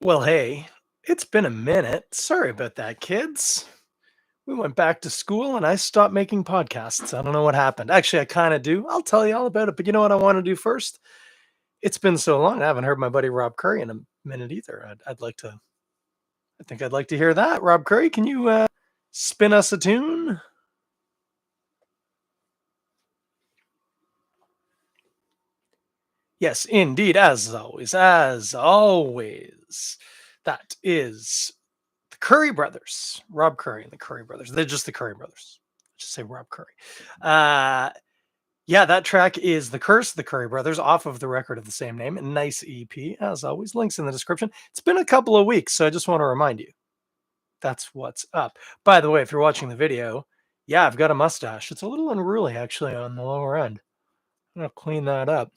Well, hey, it's been a minute. Sorry about that, kids. We went back to school and I stopped making podcasts. I don't know what happened. Actually, I kind of do. I'll tell you all about it. But you know what I want to do first? It's been so long. I haven't heard my buddy Rob Currie in a minute either. I'd like to, I think I'd like to hear that. Rob Currie, can you spin us a tune? Yes, indeed. As always, that is the Curry brothers, Rob Currie and the Curry brothers. They're just the Curry brothers. Just say Rob Currie. Uh, yeah, that track is The Curse of the Curry brothers off of the record of the same name. Nice EP, as always. Links in the description. It's been a couple of weeks, so I just want to remind you that's what's up. By the way, if you're watching the video, yeah, I've got a mustache. It's a little unruly, actually, on the lower end. I'm going to clean that up.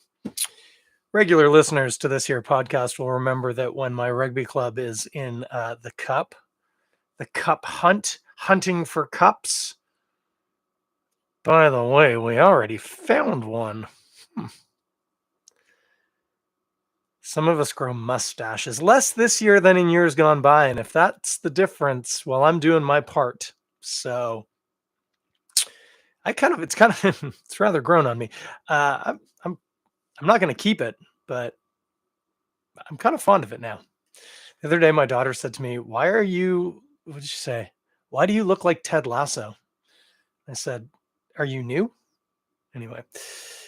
Regular listeners to this here podcast will remember that when my rugby club is in the cup hunting for cups. By the way, we already found one. Some of us grow mustaches, less this year than in years gone by, and if that's the difference, well, I'm doing my part. So it's rather grown on me. I'm not going to keep it, but I'm kind of fond of it now. The other day, my daughter said to me, "Why are you? What did she say? Why do you look like Ted Lasso?" I said, "Are you new?" Anyway,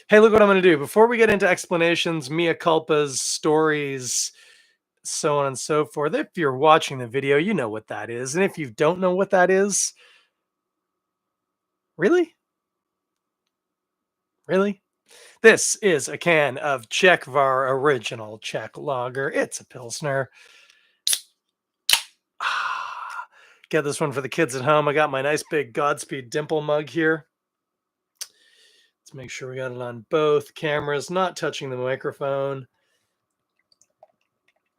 hey, look what I'm going to do. Before we get into explanations, mea culpas, stories, so on and so forth, if you're watching the video, you know what that is. And if you don't know what that is, really? Really? This is a can of Czechvar Original Czech Lager. It's a Pilsner. Get this one for the kids at home. I got my nice big Godspeed dimple mug here. Let's make sure we got it on both cameras, not touching the microphone.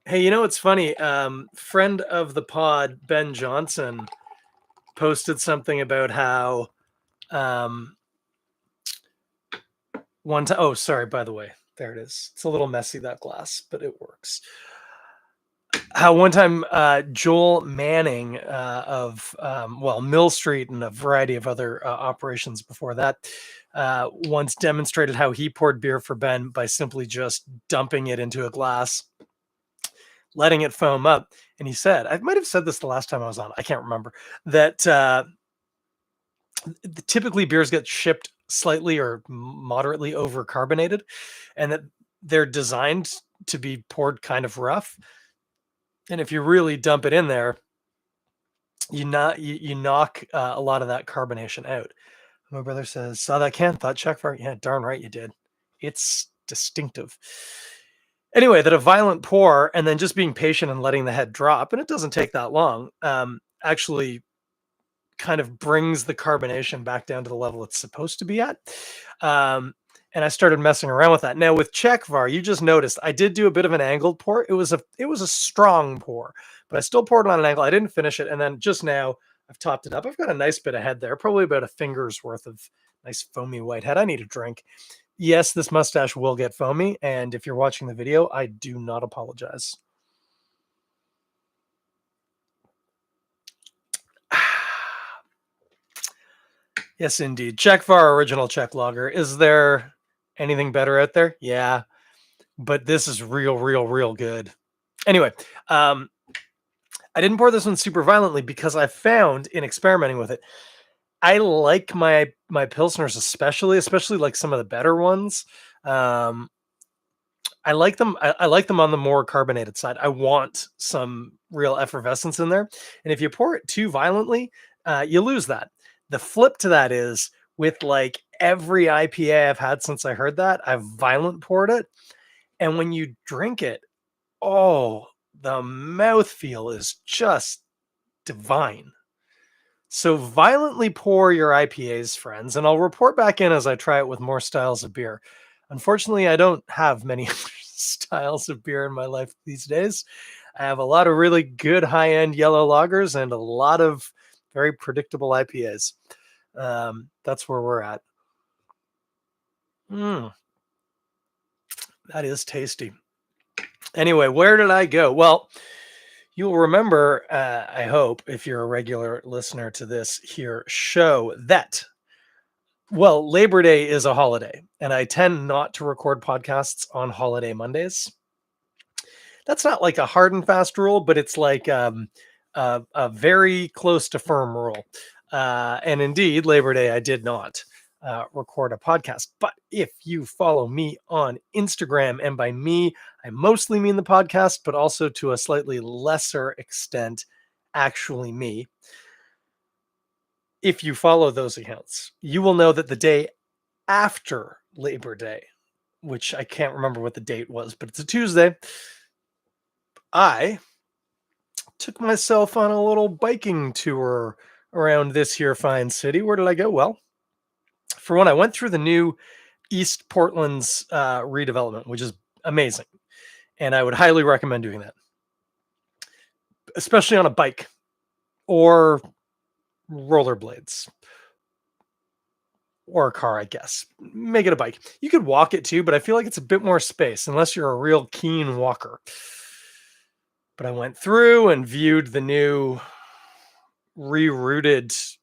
Hey, you know what's funny? Friend of the pod, Ben Johnson, posted something about how one time. Oh, sorry. By the way, there it is. It's a little messy, that glass, but it works. How one time Joel Manning of Mill Street and a variety of other operations before that once demonstrated how he poured beer for Ben by simply just dumping it into a glass, letting it foam up. And he said, I might have said this the last time I was on, I can't remember, that typically beers get shipped slightly or moderately over carbonated, and that they're designed to be poured kind of rough. And if you really dump it in there, you knock a lot of that carbonation out. My brother says, "Saw that can? Thought Czechvar." Yeah, darn right you did. It's distinctive. Anyway, that a violent pour and then just being patient and letting the head drop, and it doesn't take that long, actually kind of brings the carbonation back down to the level it's supposed to be at. And I started messing around with that. Now with Czechvar, you just noticed I did do a bit of an angled pour. It was a strong pour, but I still poured it on an angle. I didn't finish it, and then just now I've topped it up. I've got a nice bit of head there, probably about a finger's worth of nice foamy white head. I need a drink. Yes, this mustache will get foamy, and if you're watching the video, I do not apologize. Yes, indeed. Czechvar Original Czech Lager. Is there anything better out there? Yeah, but this is real good. Anyway, I didn't pour this one super violently because I found in experimenting with it, I like my Pilsners especially like some of the better ones. I like them. I like them on the more carbonated side. I want some real effervescence in there. And if you pour it too violently, you lose that. The flip to that is with like every IPA I've had since I heard that, I've violent poured it. And when you drink it, oh, the mouthfeel is just divine. So violently pour your IPAs, friends, and I'll report back in as I try it with more styles of beer. Unfortunately, I don't have many styles of beer in my life these days. I have a lot of really good high-end yellow lagers and a lot of very predictable IPAs. That's where we're at. That is tasty. Anyway, where did I go? Well, You'll remember, I hope, if you're a regular listener to this here show, that, well, Labor Day is a holiday, and I tend not to record podcasts on holiday Mondays. That's not like a hard and fast rule, but it's like a very close to firm rule. And indeed, Labor Day, I did not record a podcast. But if you follow me on Instagram, and by me, I mostly mean the podcast, but also to a slightly lesser extent, actually me. If you follow those accounts, you will know that the day after Labor Day, which I can't remember what the date was, but it's a Tuesday, I took myself on a little biking tour around this here fine city. Where did I go? Well, for one, I went through the new East Portland's redevelopment, which is amazing. And I would highly recommend doing that, especially on a bike or rollerblades or a car, I guess. Make it a bike. You could walk it too, but I feel like it's a bit more space unless you're a real keen walker. But I went through and viewed the new rerouted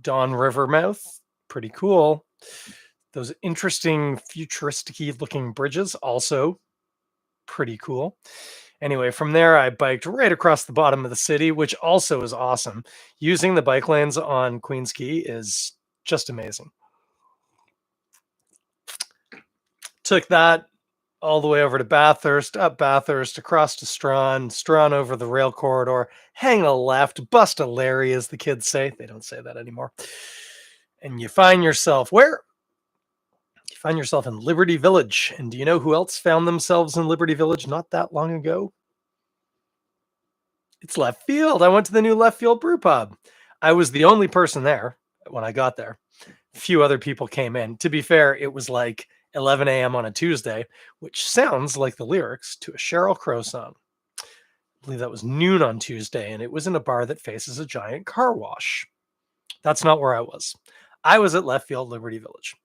Don River mouth. Pretty cool. Those interesting futuristic looking bridges, also pretty cool. Anyway, from there, I biked right across the bottom of the city, which also is awesome. Using the bike lanes on Queens Quay is just amazing. Took that all the way over to Bathurst, up Bathurst, across to Strawn over the rail corridor, hang a left, bust a Larry, as the kids say. They don't say that anymore. And you find yourself where? You find yourself in Liberty Village. And do you know who else found themselves in Liberty Village not that long ago? It's Left Field. I went to the new Left Field Brew Pub. I was the only person there when I got there. A few other people came in. To be fair, it was like 11 a.m. on a Tuesday, which sounds like the lyrics to a Sheryl Crow song. I believe that was noon on Tuesday, and it was in a bar that faces a giant car wash. That's not where I was. I was at Left Field Liberty Village,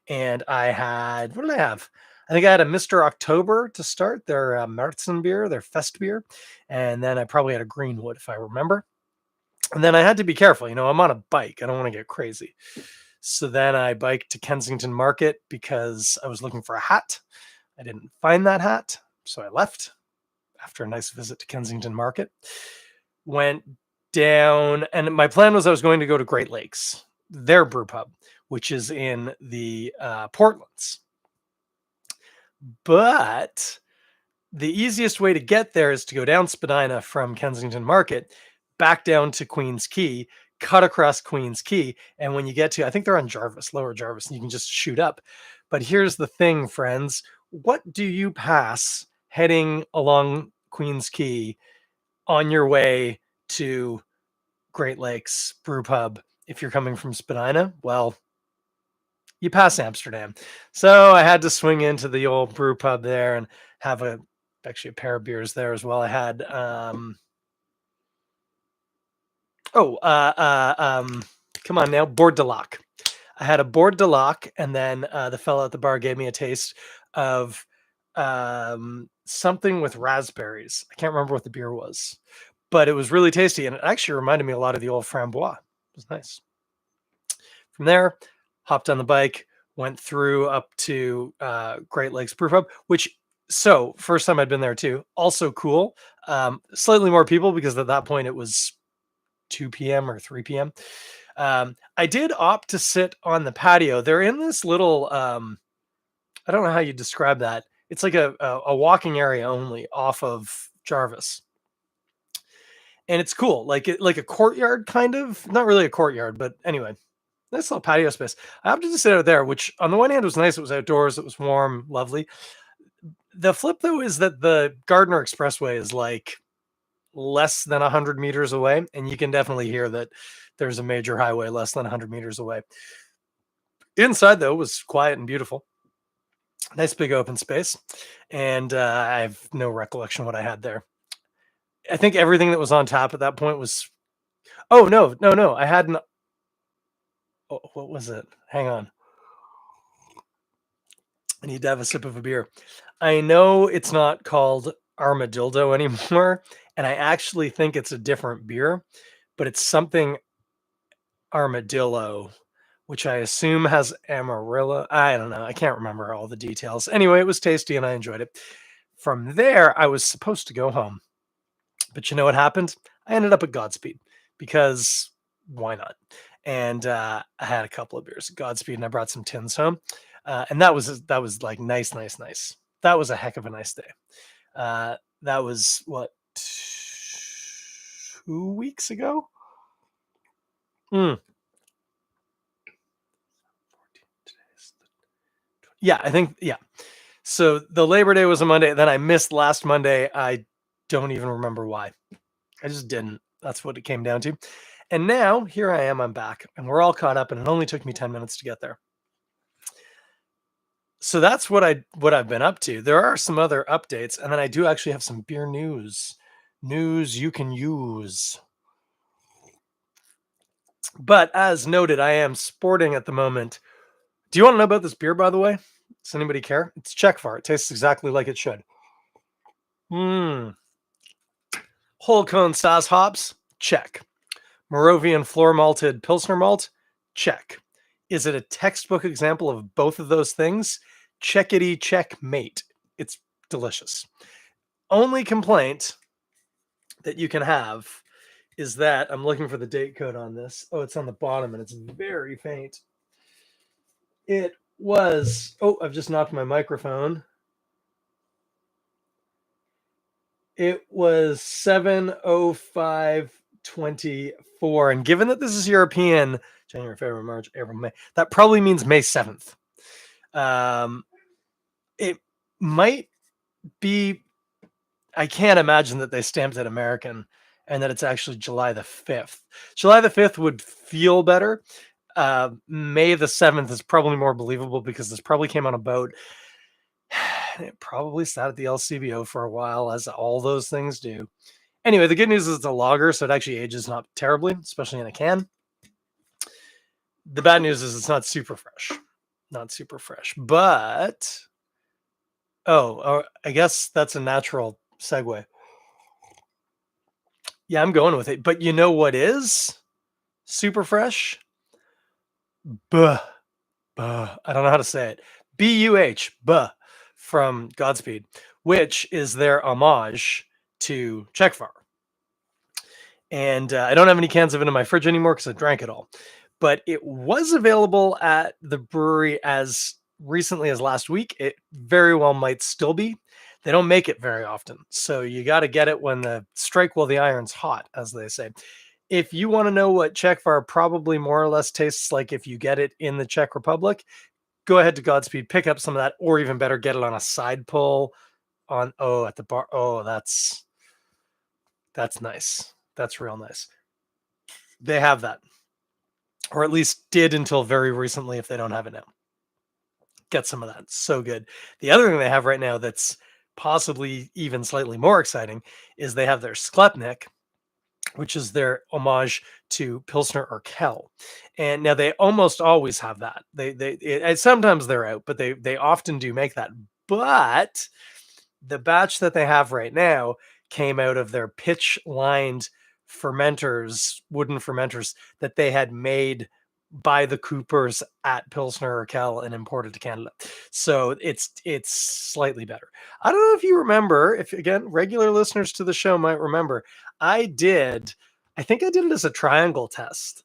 and I had, what did I have? I think I had a Mr. October to start, their Märzen beer, their Fest beer, and then I probably had a Greenwood, if I remember. And then I had to be careful. I'm on a bike. I don't want to get crazy. So then I biked to Kensington Market because I was looking for a hat. I didn't find that hat, so I left after a nice visit to Kensington Market. Went down, and my plan was I was going to go to Great Lakes, their brew pub, which is in the Portlands. But the easiest way to get there is to go down Spadina from Kensington Market, back down to Queens Quay, cut across Queens Quay, and when you get to, I think they're on Jarvis, Lower Jarvis, and you can just shoot up. But here's the thing, friends. What do you pass heading along Queens Quay on your way to Great Lakes Brew Pub if you're coming from Spadina? Well, you pass Amsterdam. So I had to swing into the old brew pub there and have actually a pair of beers there as well. I had come on now, Bord de Lac. I had a Bord de Lac, and then the fellow at the bar gave me a taste of something with raspberries. I can't remember what the beer was, but it was really tasty, and it actually reminded me a lot of the old Frambois. It was nice. From there, hopped on the bike, went through up to Great Lakes Brew Pub, which, so first time I'd been there too. Also cool. Slightly more people because at that point it was 2 p.m. or 3 p.m. I did opt to sit on the patio. They're in this little, I don't know how you describe that. It's like a walking area only off of Jarvis. And it's cool, like a courtyard kind of, not really a courtyard, but anyway, nice little patio space. I opted to sit out there, which on the one hand was nice. It was outdoors. It was warm, lovely. The flip though is that the Gardner Expressway is like less than 100 meters away, and you can definitely hear that there's a major highway less than 100 meters away. Inside though was quiet and beautiful. Nice big open space, and I have no recollection what I had there. I think everything that was on tap at that point was, oh no, I had an, oh, what was it? Hang on. I need to have a sip of a beer. I know it's not called Armadillo anymore, and I actually think it's a different beer, but it's something Armadillo, which I assume has Amarillo. I don't know. I can't remember all the details. Anyway, it was tasty and I enjoyed it. From there, I was supposed to go home. But you know what happened? I ended up at Godspeed because why not? And I had a couple of beers at Godspeed and I brought some tins home. And that was like nice, nice, nice. That was a heck of a nice day. That was what 2 weeks ago? Mm. Yeah, I think yeah. So the Labor Day was a Monday. Then I missed last Monday. I don't even remember why. I just didn't. That's what it came down to. And now here I am. I'm back, and we're all caught up. And it only took me 10 minutes to get there. So that's what I've been up to. There are some other updates, and then I do actually have some beer news you can use. But as noted, I am sporting at the moment. Do you want to know about this beer, by the way? Does anybody care? It's Czechvar. It tastes exactly like it should. Mmm. Whole cone Saaz hops? Check. Moravian floor malted Pilsner malt? Check. Is it a textbook example of both of those things? Checkity checkmate. It's delicious. Only complaint that you can have is that I'm looking for the date code on this. Oh, it's on the bottom and it's very faint. It was, oh, I've just knocked my microphone. It was 7/05/24. And given that this is European, January, February, March, April, May, that probably means May 7th. It might be, I can't imagine that they stamped it American and that it's actually July the 5th. July the 5th would feel better. May the 7th is probably more believable because this probably came on a boat. It probably sat at the LCBO for a while, as all those things do. Anyway, the good news is it's a lager, so it actually ages not terribly, especially in a can. The bad news is it's not super fresh. Not super fresh. But, I guess that's a natural segue. Yeah, I'm going with it. But you know what is super fresh? Buh. Buh. I don't know how to say it. BUH. Buh. From Godspeed, which is their homage to Czechvar. And I don't have any cans of it in my fridge anymore because I drank it all. But it was available at the brewery as recently as last week. It very well might still be. They don't make it very often. So you got to get it when the strike while the iron's hot, as they say. If you want to know what Czechvar probably more or less tastes like if you get it in the Czech Republic, go ahead to Godspeed, pick up some of that, or even better, get it on a side pull at the bar. Oh, that's nice. That's real nice. They have that, or at least did until very recently if they don't have it now. Get some of that. It's so good. The other thing they have right now that's possibly even slightly more exciting is they have their Sklepnik, which is their homage to Pilsner or Kel. And now they almost always have that. Sometimes they're out, but they often do make that. But the batch that they have right now came out of their pitch-lined fermenters, wooden fermenters that they had made by the Coopers at Pilsner or Kel and imported to Canada. So it's slightly better. I don't know if you remember, if again, regular listeners to the show might remember, I think I did it as a triangle test.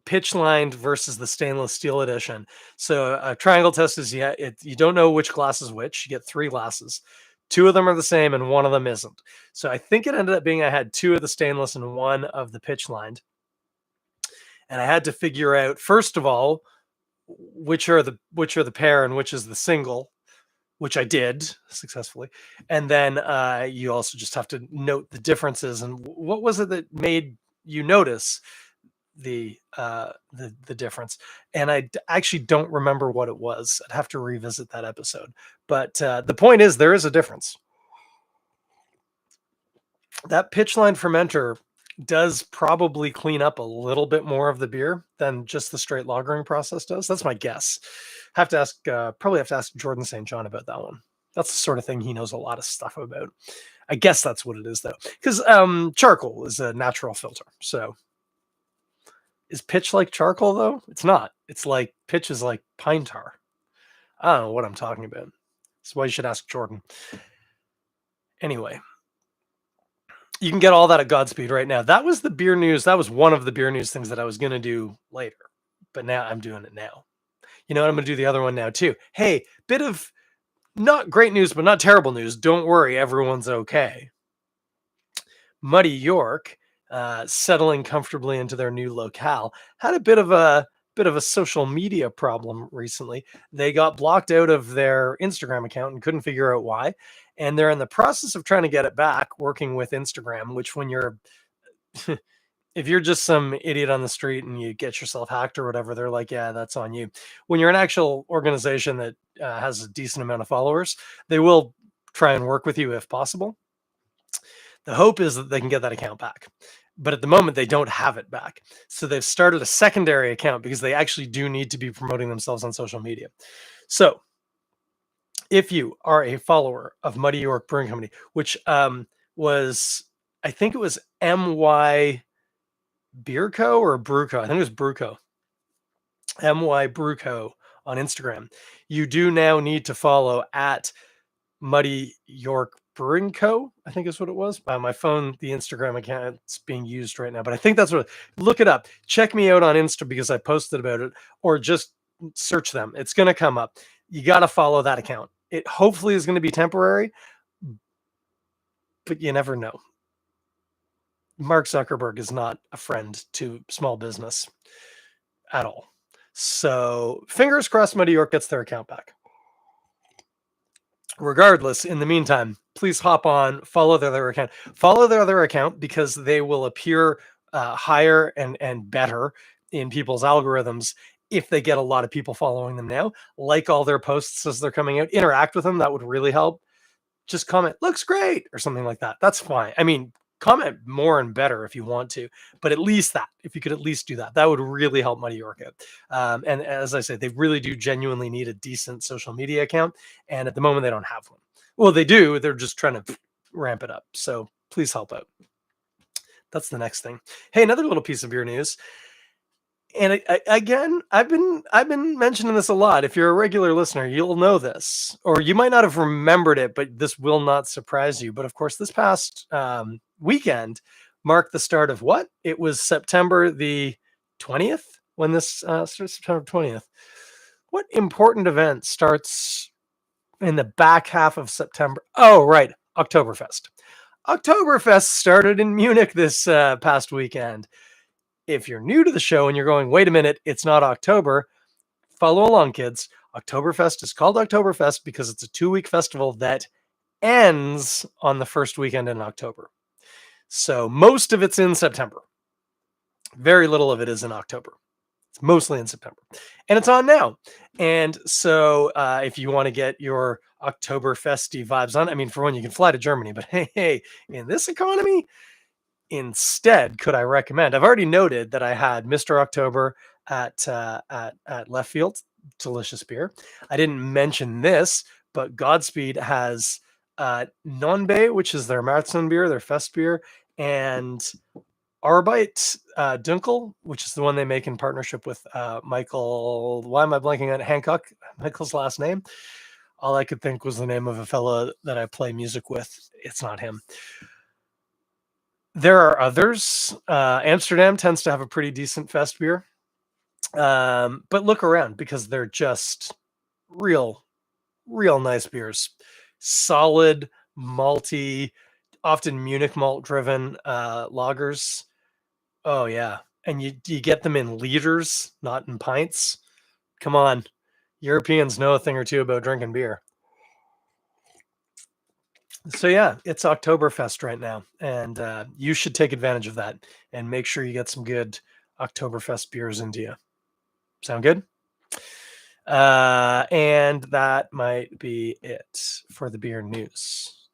Pitch lined versus the stainless steel edition. So a triangle test is you don't know which glass is which. You get 3 glasses. 2 of them are the same and 1 of them isn't. So I think it ended up being I had 2 of the stainless and 1 of the pitch lined. And I had to figure out, first of all, which are the pair and which is the single, which I did successfully. And then you also just have to note the differences. And what was it that made you notice the difference? And I actually don't remember what it was. I'd have to revisit that episode. But the point is, there is a difference. That pitchline fermenter does probably clean up a little bit more of the beer than just the straight lagering process does. That's my guess. Probably have to ask Jordan St. John about that one. That's the sort of thing he knows a lot of stuff about. I guess that's what it is, though, because charcoal is a natural filter. So is pitch like charcoal, though? It's not. It's like pitch is like pine tar. I don't know what I'm talking about. That's why you should ask Jordan. Anyway, you can get all that at Godspeed right now. That was the beer news. That was one of the beer news things that I was going to do later, but now I'm doing it now. You know what? I'm going to do the other one now too. Hey, bit of not great news, but not terrible news. Don't worry, everyone's okay. Muddy York, settling comfortably into their new locale, had a bit of a social media problem recently. They got blocked out of their Instagram account and couldn't figure out why. And they're in the process of trying to get it back, working with Instagram, which when you're if you're just some idiot on the street and you get yourself hacked or whatever, they're like, yeah, that's on you. When you're an actual organization that has a decent amount of followers, they will try and work with you if possible. The hope is that they can get that account back. But at the moment, they don't have it back. So they've started a secondary account because they actually do need to be promoting themselves on social media. So if you are a follower of Muddy York Brewing Company, which was, I think it was MY Beer Co. or Brew Co. I think it was Brew Co. MY Brew Co. on Instagram. You do now need to follow at Muddy York Brewing Co. I think is what it was. My phone, the Instagram account's being used right now, but I think that's what. Look it up. Check me out on Insta because I posted about it, or just search them. It's going to come up. You got to follow that account. It hopefully is going to be temporary, but you never know. Mark Zuckerberg is not a friend to small business at all. So fingers crossed Muddy York gets their account back. Regardless, in the meantime, please hop on, follow their other account. Follow their other account because they will appear higher and better in people's algorithms if they get a lot of people following them now. Like all their posts as they're coming out. Interact with them. That would really help. Just comment, looks great, or something like that. That's fine. I mean, comment more and better if you want to, but at least that, if you could at least do that, that would really help Muddy York out. And as I say, they really do genuinely need a decent social media account. And at the moment, they don't have one. Well, they do. They're just trying to ramp it up. So please help out. That's the next thing. Hey, another little piece of beer news. And again, I've been mentioning this a lot. If you're a regular listener, you'll know this, or you might not have remembered it, but this will not surprise you. But of course, this past weekend marked the start of what? It was September the 20th when this started, September 20th. What important event starts in the back half of September? Oh, right, Oktoberfest. Oktoberfest started in Munich this past weekend. If you're new to the show and you're going, wait a minute, it's not October, follow along, kids. Oktoberfest is called Oktoberfest because it's a 2-week festival that ends on the first weekend in October. So most of it's in September. Very little of it is in October. It's mostly in September. And it's on now. And so if you want to get your Oktoberfesty vibes on, I mean, for one, you can fly to Germany, but hey, in this economy, instead, could I recommend? I've already noted that I had Mr. October at Left Field, delicious beer. I didn't mention this, but Godspeed has Nonbe, which is their Marathon beer, their fest beer, and Arbeit Dunkel, which is the one they make in partnership with Michael. Why am I blanking on Hancock? Michael's last name. All I could think was the name of a fella that I play music with. It's not him. There are others. Amsterdam tends to have a pretty decent fest beer. But look around because they're just real nice beers. Solid, malty, often Munich malt driven lagers. Oh yeah. And you get them in liters, not in pints. Come on. Europeans know a thing or two about drinking beer. So yeah, it's Oktoberfest right now, and you should take advantage of that and make sure you get some good Oktoberfest beers into you. Sound good? And that might be it for the beer news,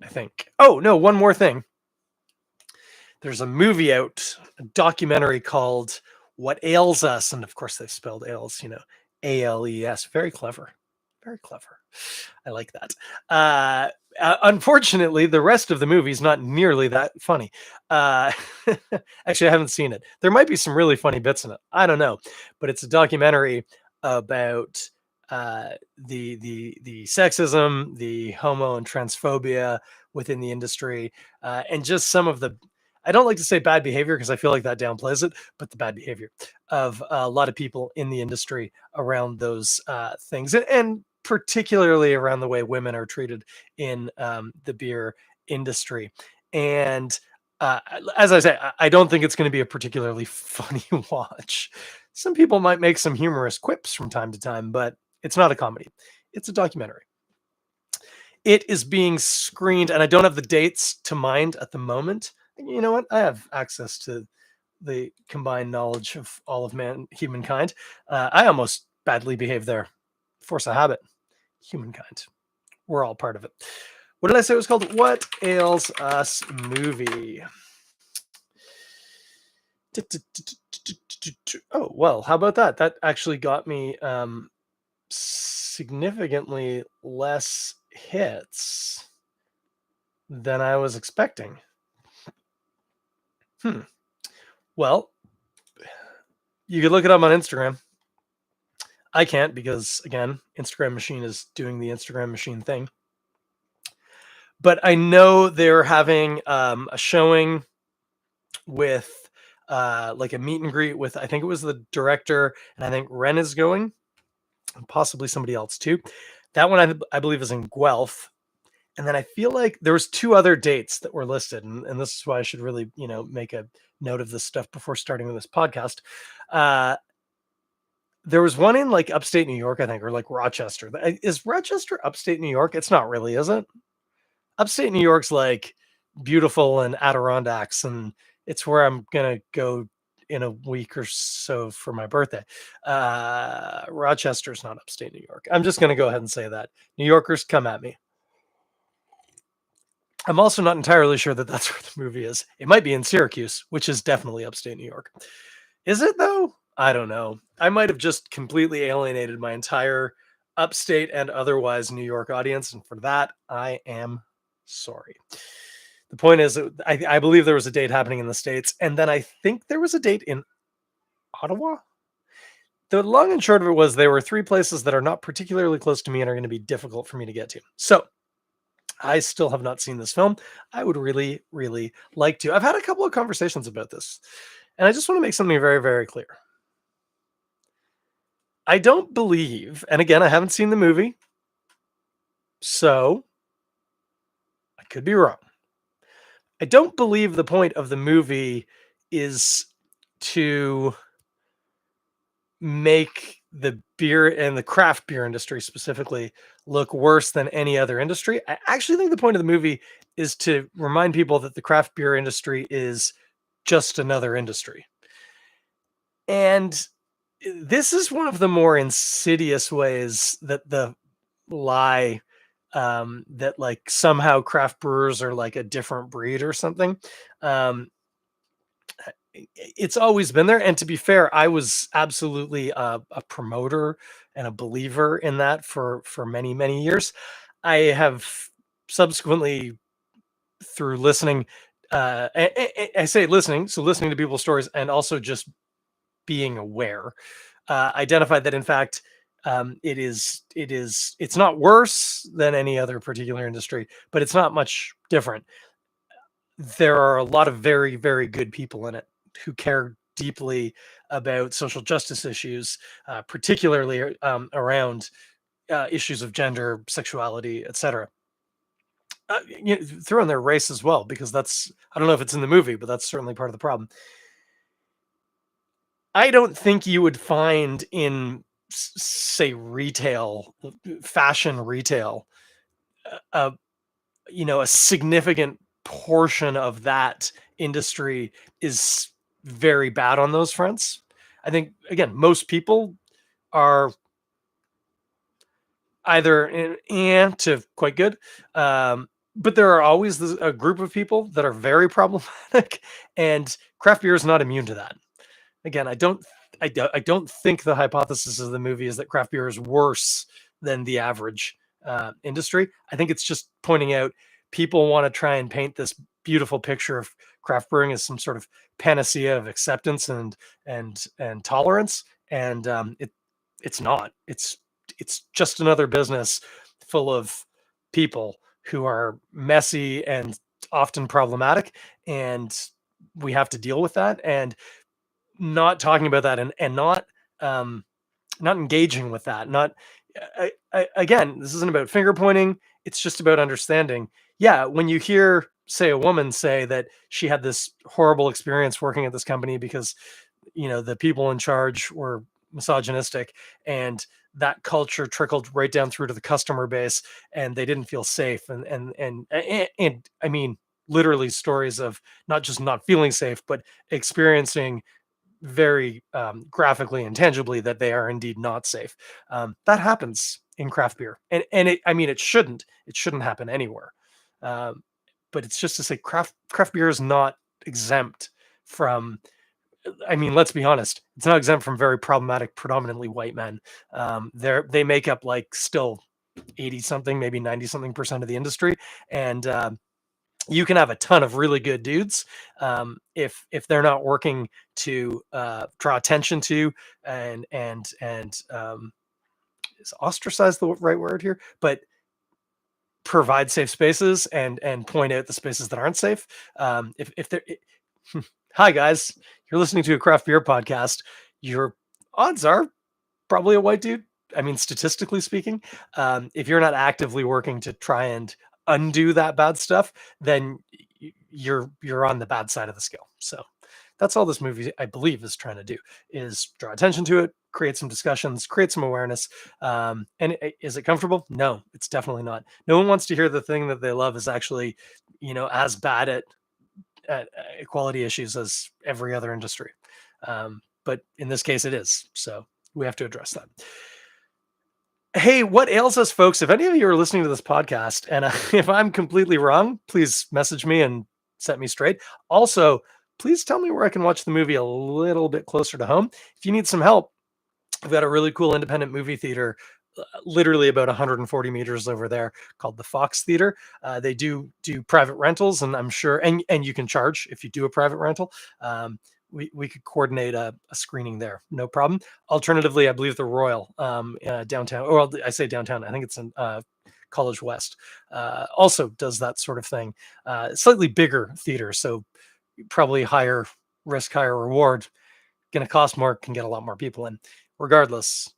I think. Oh no, one more thing. There's a movie out, a documentary called "What Ails Us," and of course they spelled "ales," ALES. Very clever, very clever. I like that. Unfortunately, the rest of the movie is not nearly that funny. Uh, actually, I haven't seen it. There might be some really funny bits in it. I don't know, but it's a documentary about the sexism, the homo and transphobia within the industry, and just some of the. I don't like to say bad behavior because I feel like that downplays it, but the bad behavior of a lot of people in the industry around those things, and particularly around the way women are treated in the beer industry. And as I say, I don't think it's going to be a particularly funny watch. Some people might make some humorous quips from time to time, but it's not a comedy. It's a documentary. It is being screened, and I don't have the dates to mind at the moment. You know what? I have access to the combined knowledge of all of humankind. I almost badly behaved there. Force of habit. Humankind. We're all part of it. What did I say it was called? What Ails Us Movie. Oh, well, how about that? That actually got me significantly less hits than I was expecting. Well, you could look it up on Instagram. I can't because, again, Instagram machine is doing the Instagram machine thing. But I know they're having a showing with like a meet and greet with, I think it was the director, and I think Ren is going, and possibly somebody else too. That one I believe is in Guelph. And then I feel like there was 2 other dates that were listed, and this is why I should really, make a note of this stuff before starting this podcast. There was one in like upstate New York, I think, or like Rochester. Is Rochester upstate New York? It's not really, is it? Upstate New York's like beautiful and Adirondacks, and it's where I'm gonna go in a week or so for my birthday. Rochester's not upstate New York. I'm just gonna go ahead and say that. New Yorkers, come at me. I'm also not entirely sure that that's where the movie is. It might be in Syracuse, which is definitely upstate New York. Is it though? I don't know. I might have just completely alienated my entire upstate and otherwise New York audience, and for that, I am sorry. The point is, I believe there was a date happening in the States, and then I think there was a date in Ottawa. The long and short of it was there were 3 places that are not particularly close to me and are going to be difficult for me to get to. So I still have not seen this film. I would really, really like to. I've had a couple of conversations about this, and I just want to make something very, very clear. I don't believe, and again, I haven't seen the movie, so I could be wrong. I don't believe the point of the movie is to make the beer and the craft beer industry specifically look worse than any other industry. I actually think the point of the movie is to remind people that the craft beer industry is just another industry. And this is one of the more insidious ways that the lie that like somehow craft brewers are like a different breed or something. It's always been there, and to be fair, I was absolutely a promoter and a believer in that for many, many years. I have subsequently, through listening, I say listening, so listening to people's stories and also just being aware, identified that in fact it's not worse than any other particular industry, but it's not much different. There are a lot of very, very good people in it who care deeply about social justice issues, particularly around issues of gender, sexuality, etc. Throw in their race as well, because I don't know if it's in the movie, but that's certainly part of the problem. I don't think you would find in, say, retail, fashion retail, a a significant portion of that industry is very bad on those fronts. I think again, most people are either to quite good, but there are always a group of people that are very problematic, and craft beer is not immune to that. Again, I don't think the hypothesis of the movie is that craft beer is worse than the average industry. I think it's just pointing out people want to try and paint this beautiful picture of craft brewing as some sort of panacea of acceptance and tolerance, and it's not. It's just another business full of people who are messy and often problematic, and we have to deal with that. And not talking about that, and um, not engaging with that. Not again, this isn't about finger pointing. It's just about understanding. Yeah, when you hear, say, a woman say that she had this horrible experience working at this company because the people in charge were misogynistic, and that culture trickled right down through to the customer base, and they didn't feel safe, and I mean, literally stories of not just not feeling safe, but experiencing very graphically and tangibly that they are indeed not safe. That happens in craft beer, and I mean, it shouldn't happen anywhere. Um, but it's just to say craft beer is not exempt from. I mean, let's be honest, it's not exempt from very problematic, predominantly white men. They make up like still 80 something, maybe 90 something percent of the industry, and you can have a ton of really good dudes, if they're not working to draw attention to and is ostracize the right word here, but provide safe spaces and point out the spaces that aren't safe. If they're hi guys, you're listening to a craft beer podcast. Your odds are probably a white dude. I mean, statistically speaking, if you're not actively working to try and undo that bad stuff, then you're on the bad side of the scale. So that's all this movie, I believe, is trying to do, is draw attention to it, create some discussions, create some awareness. And is it comfortable? No, it's definitely not. No one wants to hear the thing that they love is actually, as bad at equality issues as every other industry. But in this case, it is. So we have to address that. Hey, what ails us, folks? If any of you are listening to this podcast, and if I'm completely wrong, please message me and set me straight. Also, please tell me where I can watch the movie a little bit closer to home. If you need some help, I've got a really cool independent movie theater, literally about 140 meters over there, called the Fox Theater. They do private rentals, and I'm sure, and you can charge if you do a private rental. We could coordinate a screening there, no problem. Alternatively, I believe the Royal, downtown, or I say downtown, I think it's in College West, also does that sort of thing. Slightly bigger theater, so probably higher risk, higher reward. Going to cost more, can get a lot more people in. Regardless,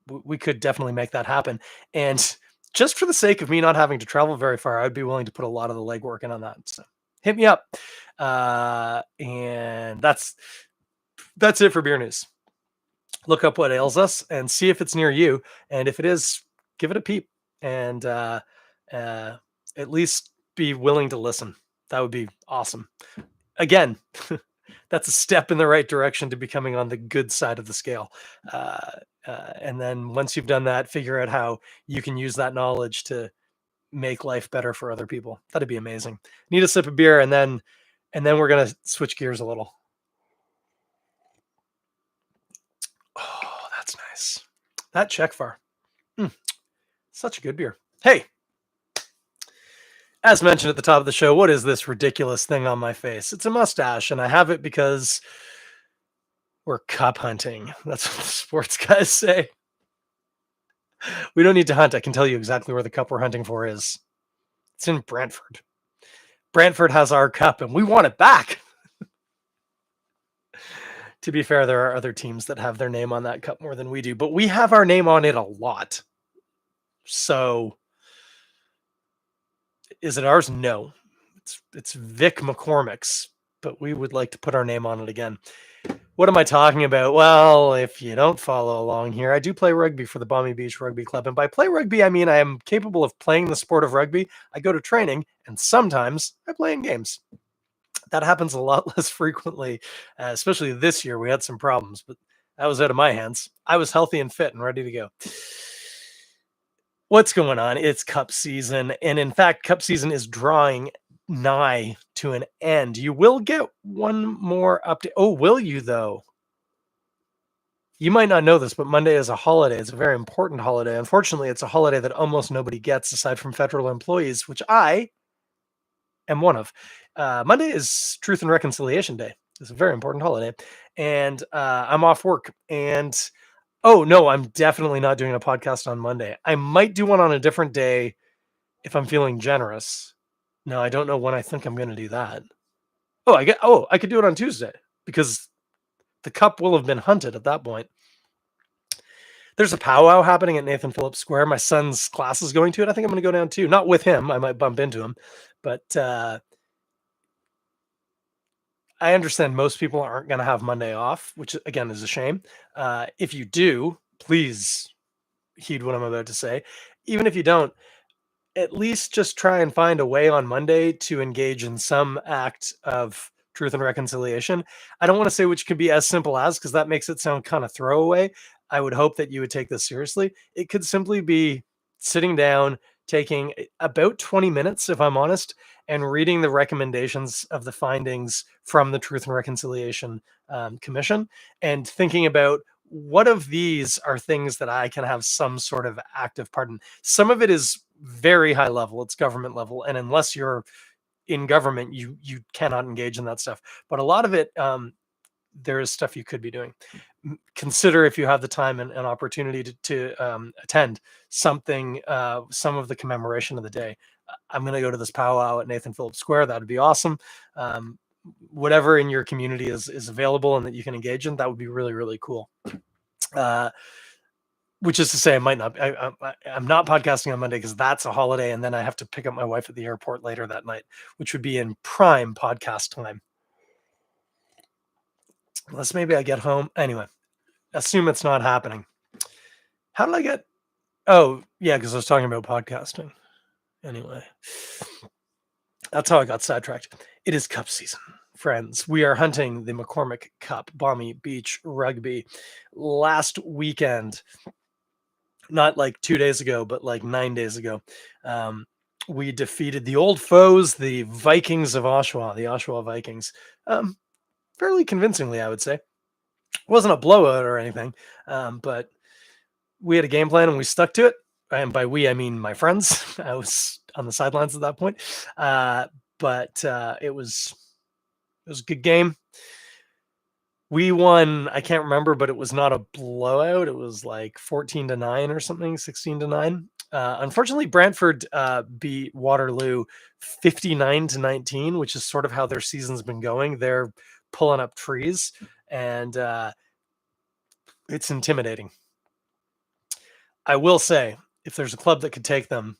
we could definitely make that happen. And just for the sake of me not having to travel very far, I'd be willing to put a lot of the legwork in on that. So hit me up. And that's it for beer news. Look up what ails us and see if it's near you. And if it is, give it a peep and at least be willing to listen. That would be awesome. Again, that's a step in the right direction to becoming on the good side of the scale. And then once you've done that, figure out how you can use that knowledge to make life better for other people. That'd be amazing. Need a sip of beer, and then we're gonna switch gears a little. Oh, that's nice. That Czechvar. Such a good beer. Hey, as mentioned at the top of the show, what is this ridiculous thing on my face? It's a mustache, and I have it because we're cup hunting. That's what the sports guys say. We don't need to hunt. I can tell you exactly where the cup we're hunting for is. It's in Brantford. Brantford has our cup, and we want it back. To be fair, there are other teams that have their name on that cup more than we do, but we have our name on it a lot. So, is it ours? No. It's Vic McCormick's, but we would like to put our name on it again. What am I talking about? Well, if you don't follow along here, I do play rugby for the Balmy Beach Rugby Club. And by play rugby, I mean I am capable of playing the sport of rugby. I go to training, and sometimes I play in games. That happens a lot less frequently, especially this year. We had some problems, but that was out of my hands. I was healthy and fit and ready to go. What's going on? It's cup season. And in fact, cup season is drawing nigh to an end. You will get one more update. Oh, will you though? You might not know this, but Monday is a holiday. It's a very important holiday. Unfortunately, it's a holiday that almost nobody gets aside from federal employees, which I am one of. Monday is Truth and Reconciliation Day. It's a very important holiday, and I'm off work. And oh no, I'm definitely not doing a podcast on Monday. I might do one on a different day if I'm feeling generous. No, I don't know when I think I'm going to do that. I could do it on Tuesday because the cup will have been hunted at that point. There's a powwow happening at Nathan Phillips Square. My son's class is going to it. I think I'm going to go down too. Not with him. I might bump into him, but I understand most people aren't going to have Monday off, which again is a shame. If you do, please heed what I'm about to say. Even if you don't, at least just try and find a way on Monday to engage in some act of truth and reconciliation. I don't want to say which could be as simple as, because that makes it sound kind of throwaway. I would hope that you would take this seriously. It could simply be sitting down, taking about 20 minutes, if I'm honest, and reading the recommendations of the findings from the Truth and Reconciliation Commission and thinking about what of these are things that I can have some sort of active part in. Some of it is very high level, it's government level, and unless you're in government, you cannot engage in that stuff. But a lot of it, there is stuff you could be doing. Consider if you have the time and opportunity to attend something, some of the commemoration of the day. I'm going to go to this powwow at Nathan Phillips Square. That would be awesome. Whatever in your community is available and that you can engage in, that would be really, really cool. Which is to say, I might not. I'm not podcasting on Monday because that's a holiday, and then I have to pick up my wife at the airport later that night, which would be in prime podcast time. Unless maybe I get home. Anyway, assume it's not happening. How did I get? Oh, yeah, because I was talking about podcasting. Anyway, that's how I got sidetracked. It is cup season, friends. We are hunting the McCormick Cup, Balmy Beach Rugby. Last weekend, not like 2 days ago, but like 9 days ago, we defeated the old foes, the Vikings of Oshawa, the Oshawa Vikings, fairly convincingly, I would say. It wasn't a blowout or anything, but we had a game plan and we stuck to it. And by we, I mean my friends. I was on the sidelines at that point, but it was a good game. We won, I can't remember, but it was not a blowout. It was like 14-9 or something, 16-9. Unfortunately, Brantford beat Waterloo 59-19, which is sort of how their season's been going. They're pulling up trees, and it's intimidating. I will say, if there's a club that could take them,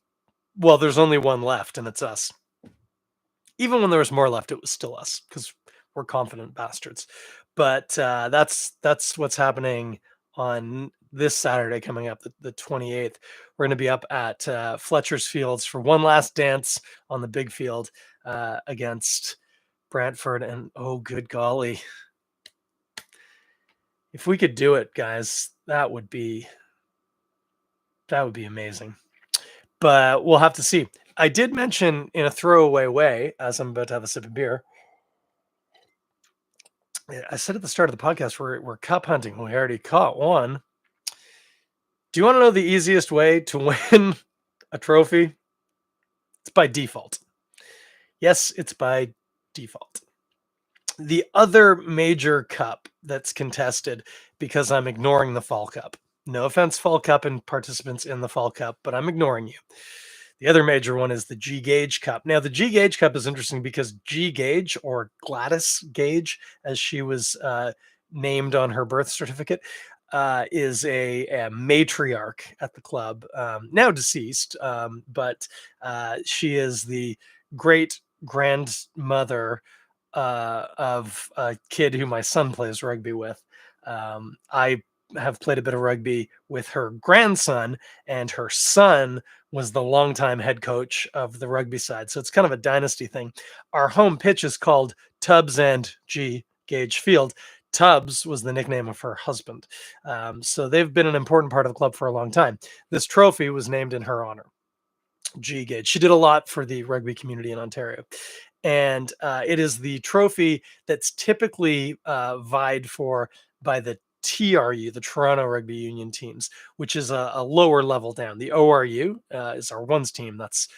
well, there's only one left, and it's us. Even when there was more left, it was still us because we're confident bastards. But that's what's happening on this Saturday coming up, the 28th. We're going to be up at Fletcher's Fields for one last dance on the big field against Brantford. And oh, good golly. If we could do it, guys, that would be amazing. But we'll have to see. I did mention in a throwaway way, as I'm about to have a sip of beer, I said at the start of the podcast, we're cup hunting. We already caught one. Do you want to know the easiest way to win a trophy? It's by default. Yes, it's by default. The other major cup that's contested, because I'm ignoring the Fall Cup. No offense, Fall Cup and participants in the Fall Cup, but I'm ignoring you. The other major one is the G Gage Cup. Now, the G Gage Cup is interesting because G Gage, or Gladys Gage, as she was named on her birth certificate, is a matriarch at the club, now deceased, but she is the great grandmother of a kid who my son plays rugby with. I have played a bit of rugby with her grandson, and her son was the longtime head coach of the rugby side. So it's kind of a dynasty thing. Our home pitch is called Tubbs and G Gage Field. Tubbs was the nickname of her husband. So they've been an important part of the club for a long time. This trophy was named in her honor. G Gage. She did a lot for the rugby community in Ontario. And it is the trophy that's typically vied for by the TRU, the Toronto Rugby Union teams, which is a lower level down. The ORU is our ones team. That's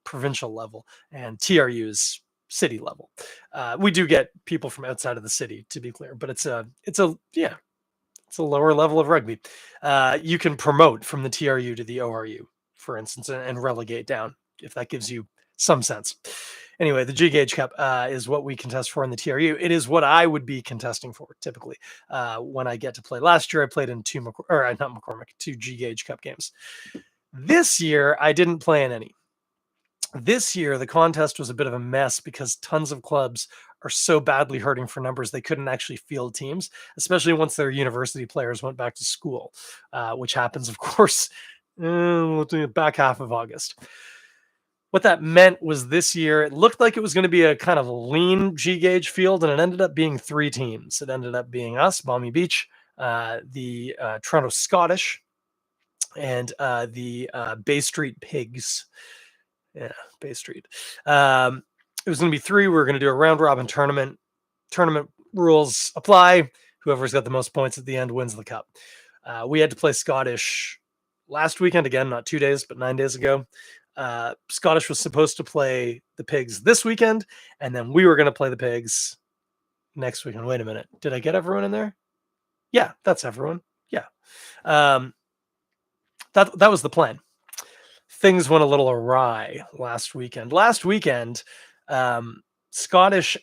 provincial level, and TRU is city level. We do get people from outside of the city, to be clear, but it's a lower level of rugby. You can promote from the TRU to the ORU, for instance, and relegate down, if that gives you some sense. Anyway, the G Gauge Cup is what we contest for in the TRU. It is what I would be contesting for typically when I get to play. Last year, I played in two G Gauge Cup games. This year, I didn't play in any. This year, the contest was a bit of a mess because tons of clubs are so badly hurting for numbers they couldn't actually field teams, especially once their university players went back to school, which happens, of course, back half of August. What that meant was this year, it looked like it was going to be a kind of lean G-gauge field, and it ended up being 3 teams. It ended up being us, Balmy Beach, the Toronto Scottish, and the Bay Street Pigs. Yeah, Bay Street. It was going to be 3. We were going to do a round robin tournament. Tournament rules apply. Whoever's got the most points at the end wins the cup. We had to play Scottish last weekend, again, not 2 days, but 9 days ago. Scottish was supposed to play the Pigs this weekend, and then we were going to play the Pigs next weekend. Wait a minute. Did I get everyone in there? Yeah, that's everyone. Yeah. That was the plan. Things went a little awry last weekend. Scottish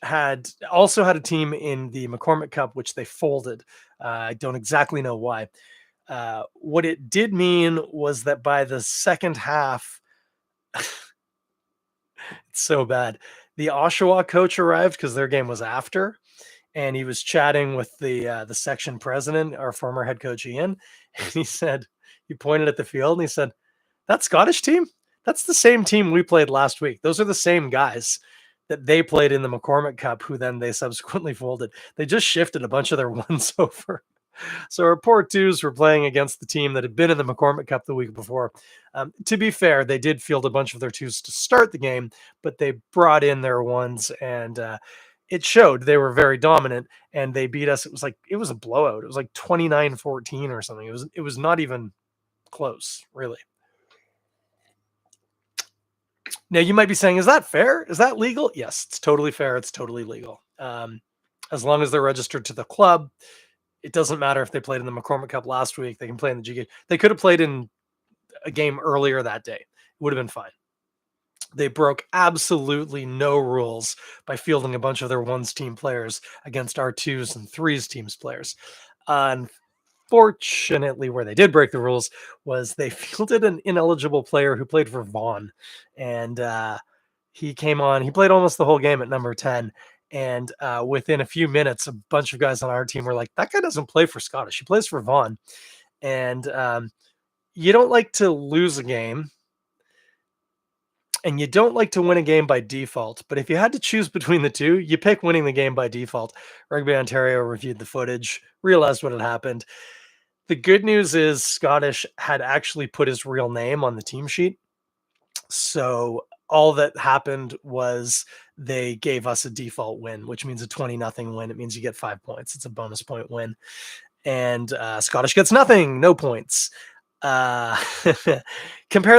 also had a team in the McCormick Cup, which they folded. I don't exactly know why. What it did mean was that by the second half, it's so bad. The Oshawa coach arrived because their game was after, and he was chatting with the section president, our former head coach Ian, and he pointed at the field and he said, "That Scottish team, that's the same team we played last week. Those are the same guys that they played in the McCormick Cup, who then they subsequently folded. They just shifted a bunch of their ones over." So our poor twos were playing against the team that had been in the McCormick Cup the week before. To be fair, they did field a bunch of their twos to start the game, but they brought in their ones, and it showed. They were very dominant, and they beat us. It was a blowout. It was like 29-14 or something. It was not even close, really. Now, you might be saying, is that fair? Is that legal? Yes, it's totally fair. It's totally legal. As long as they're registered to the club, it doesn't matter if they played in the McCormick Cup last week. They can play in the G. They could have played in a game earlier that day. It would have been fine. They broke absolutely no rules by fielding a bunch of their ones team players against our twos and threes teams players. Unfortunately, where they did break the rules was they fielded an ineligible player who played for Vaughan, and he came on. He played almost the whole game at number 10. And within a few minutes, a bunch of guys on our team were like, "That guy doesn't play for Scottish. He plays for Vaughan." And you don't like to lose a game, and you don't like to win a game by default. But if you had to choose between the two, you pick winning the game by default. Rugby Ontario reviewed the footage, realized what had happened. The good news is Scottish had actually put his real name on the team sheet. So all that happened was they gave us a default win, which means a 20-0 win. It means you get 5 points. It's a bonus point win. And Scottish gets nothing, no points. Compare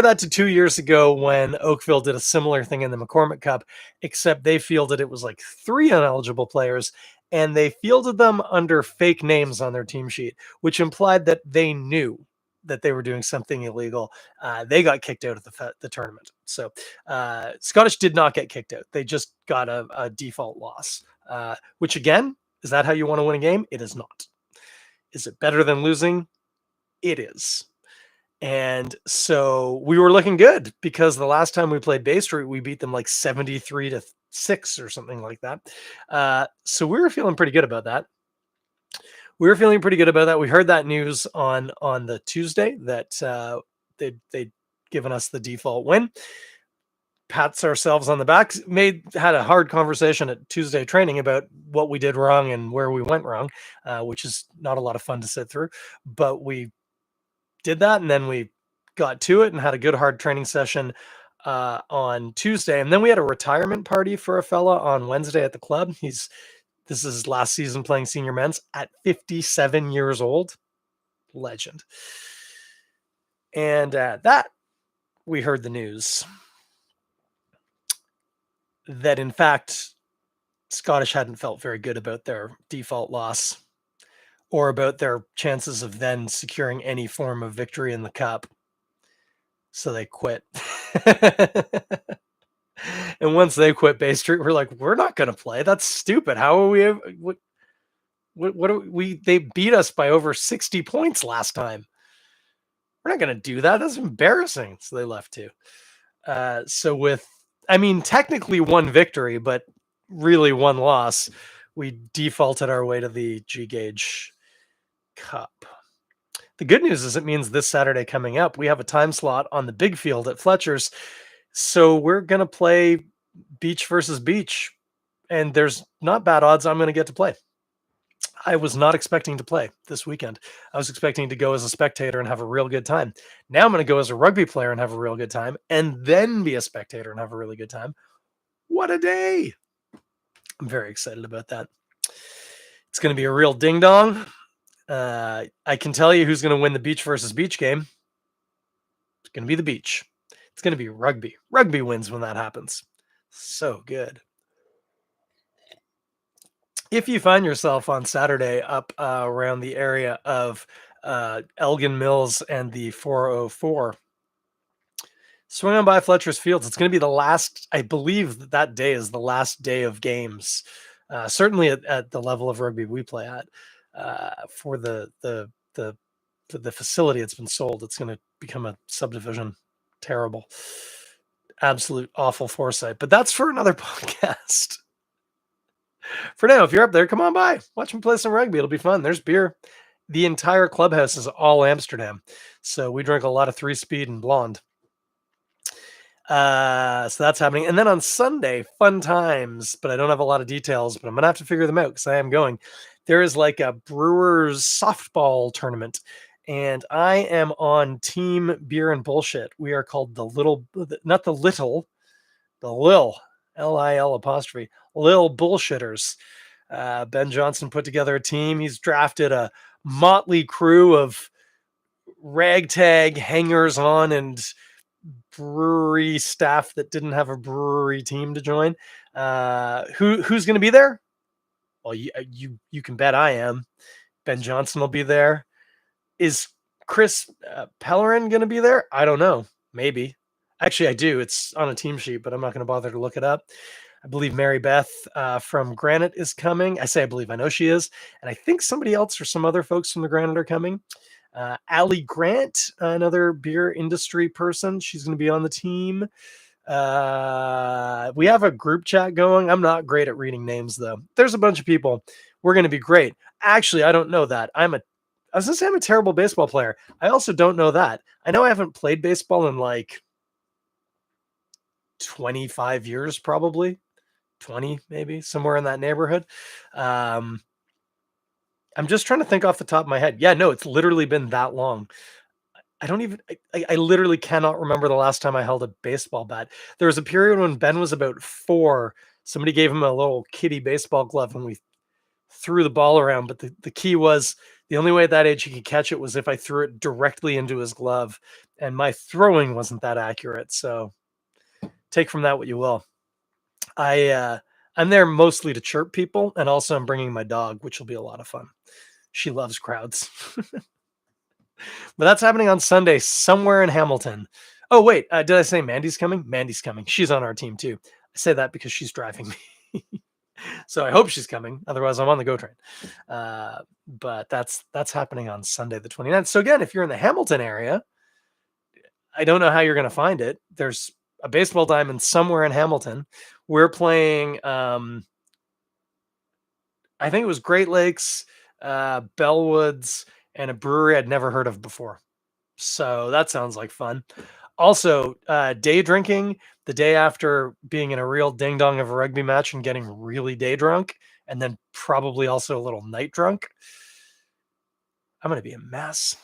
that to 2 years ago when Oakville did a similar thing in the McCormick Cup, except they fielded, it was like 3 ineligible players, and they fielded them under fake names on their team sheet, which implied that they knew that they were doing something illegal. They got kicked out of the tournament. So Scottish did not get kicked out. They just got a default loss, which again, is that how you want to win a game? It is not. Is it better than losing? It is. And so we were looking good because the last time we played Bay Street, we beat them like 73-6 or something like that. So we were feeling pretty good about that. We heard that news on the Tuesday that they'd given us the default win. Pats ourselves on the back. Had a hard conversation at Tuesday training about what we did wrong and where we went wrong, which is not a lot of fun to sit through. But we did that, and then we got to it and had a good hard training session on Tuesday. And then we had a retirement party for a fella on Wednesday at the club. This is his last season playing senior men's at 57 years old. Legend. And that we heard the news that, in fact, Scottish hadn't felt very good about their default loss or about their chances of then securing any form of victory in the cup. So they quit. And once they quit Bay Street, we're like, we're not going to play. That's stupid. How are we? What are we? They beat us by over 60 points last time. We're not going to do that. That's embarrassing. So they left too. Technically one victory, but really one loss. We defaulted our way to the G Gauge Cup. The good news is it means this Saturday coming up, we have a time slot on the big field at Fletcher's. So we're going to play beach versus beach. And there's not bad odds I'm going to get to play. I was not expecting to play this weekend. I was expecting to go as a spectator and have a real good time. Now I'm going to go as a rugby player and have a real good time, and then be a spectator and have a really good time. What a day. I'm very excited about that. It's going to be a real ding dong. I can tell you who's going to win the beach versus beach game. It's going to be the beach. It's going to be rugby. Rugby wins when that happens. So good. If you find yourself on Saturday up around the area of Elgin Mills and the 404, swing on by Fletcher's Fields. It's going to be the last, I believe that day is the last day of games, certainly at the level of rugby we play at. For the facility, it's been sold. It's going to become a subdivision. Terrible, absolute awful foresight. But that's for another podcast. For now, if you're up there, come on by. Watch me play some rugby. It'll be fun. There's beer. The entire clubhouse is all Amsterdam. So we drink a lot of 3-Speed and Blonde. So that's happening. And then on Sunday, fun times, but I don't have a lot of details, but I'm going to have to figure them out because I am going. There is like a Brewers softball tournament, and I am on Team Beer and Bullshit. We are called the Lil, Lil apostrophe, Lil Bullshitters. Ben Johnson put together a team. He's drafted a motley crew of ragtag hangers on and brewery staff that didn't have a brewery team to join. Who's going to be there? Well, you can bet I am. Ben Johnson will be there. Is Chris Pellerin going to be there? I don't know. Maybe. Actually, I do. It's on a team sheet, but I'm not going to bother to look it up. I believe Mary Beth from Granite is coming. I say I believe. I know she is. And I think somebody else or some other folks from the Granite are coming. Allie Grant, another beer industry person. She's going to be on the team. We have a group chat going. I'm not great at reading names, though. There's a bunch of people. We're going to be great. Actually, I don't know that. I was going to say I'm a terrible baseball player. I also don't know that. I know I haven't played baseball in like 25 years, probably 20, maybe somewhere in that neighborhood. I'm just trying to think off the top of my head. Yeah, no, it's literally been that long. I literally cannot remember the last time I held a baseball bat. There was a period when Ben was about 4. Somebody gave him a little kitty baseball glove and we threw the ball around. But the key was the only way at that age he could catch it was if I threw it directly into his glove. And my throwing wasn't that accurate. So take from that what you will. I'm there mostly to chirp people, and also I'm bringing my dog, which will be a lot of fun. She loves crowds. But that's happening on Sunday somewhere in Hamilton. Oh, wait, did I say Mandy's coming? Mandy's coming. She's on our team too. I say that because she's driving me. So I hope she's coming. Otherwise, I'm on the go train. But that's happening on Sunday the 29th. So again, if you're in the Hamilton area, I don't know how you're going to find it. There's a baseball diamond somewhere in Hamilton. We're playing, I think it was Great Lakes, Bellwoods, and a brewery I'd never heard of before. So that sounds like fun. Also, day drinking the day after being in a real ding dong of a rugby match and getting really day drunk, and then probably also a little night drunk. I'm going to be a mess.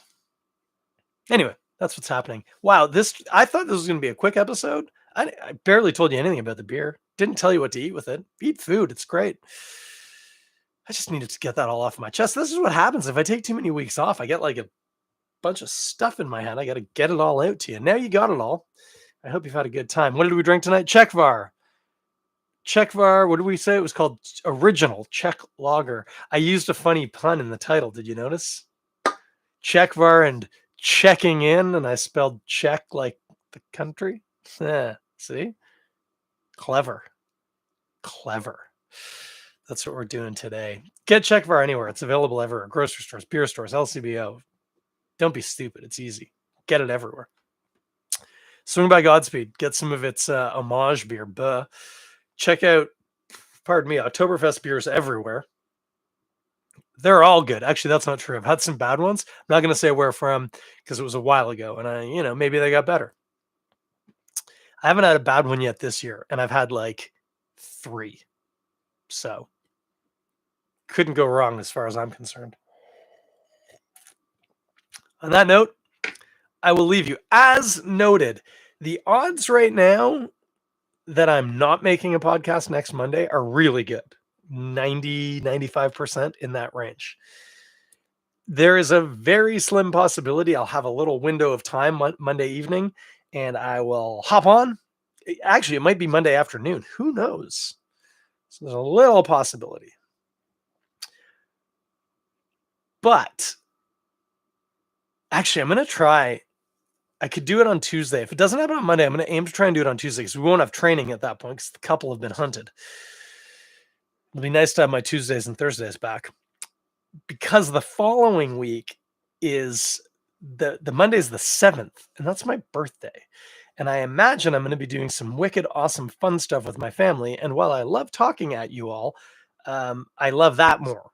Anyway, that's what's happening. Wow, I thought this was going to be a quick episode. I barely told you anything about the beer. Didn't tell you what to eat with it. Eat food. It's great. I just needed to get that all off my chest. This is what happens if I take too many weeks off. I get like a bunch of stuff in my head. I got to get it all out to you. Now you got it all. I hope you've had a good time. What did we drink tonight? Czechvar. Czechvar, what did we say? It was called Original Czech Lager. I used a funny pun in the title. Did you notice? Czechvar and checking in, and I spelled Czech like the country. Yeah, see? Clever. That's what we're doing today. Get Czechvar anywhere. It's available everywhere. Grocery stores, beer stores, LCBO. Don't be stupid. It's easy. Get it everywhere. Swing by Godspeed. Get some of its homage beer. Check out, pardon me, Oktoberfest beers everywhere. They're all good. Actually, that's not true. I've had some bad ones. I'm not going to say where from because it was a while ago, and maybe they got better. I haven't had a bad one yet this year, and I've had like 3. So couldn't go wrong as far as I'm concerned. On that note, I will leave you. As noted, the odds right now that I'm not making a podcast next Monday are really good. 90, 95% in that range. There is a very slim possibility I'll have a little window of time Monday evening, and I will hop on. Actually, it might be Monday afternoon. Who knows? So there's a little possibility. But actually, I'm going to try. I could do it on Tuesday. If it doesn't happen on Monday, I'm going to aim to try and do it on Tuesday because we won't have training at that point because the couple have been hunted. It'll be nice to have my Tuesdays and Thursdays back because the following week is the Monday is the 7th, and that's my birthday. And I imagine I'm going to be doing some wicked, awesome, fun stuff with my family. And while I love talking at you all, I love that more.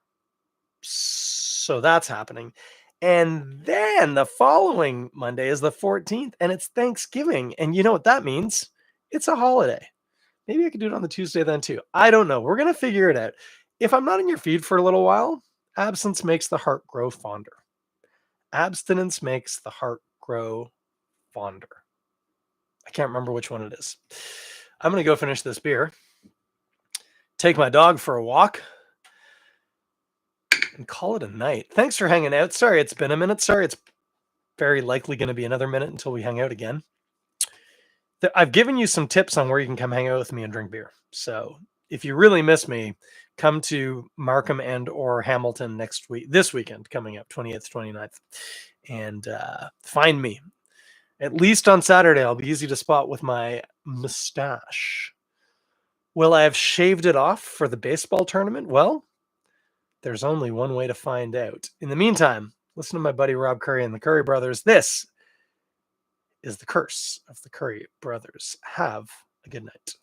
So that's happening. And then the following Monday is the 14th, and it's Thanksgiving. And you know what that means? It's a holiday. Maybe I could do it on the Tuesday then too. I don't know. We're going to figure it out. If I'm not in your feed for a little while, absence makes the heart grow fonder. Abstinence makes the heart grow fonder. I can't remember which one it is. I'm going to go finish this beer, take my dog for a walk, and call it a night. Thanks for hanging out. Sorry it's been a minute. Sorry it's very likely going to be another minute until we hang out again. I've given you some tips on where you can come hang out with me and drink beer. So if you really miss me, come to Markham and or Hamilton this weekend coming up, 28th, 29th, and find me. At least on Saturday, I'll be easy to spot with my mustache. Will I have shaved it off for the baseball tournament? Well, there's only one way to find out. In the meantime, listen to my buddy Rob Currie and the Currie brothers. This is the curse of the Currie brothers. Have a good night.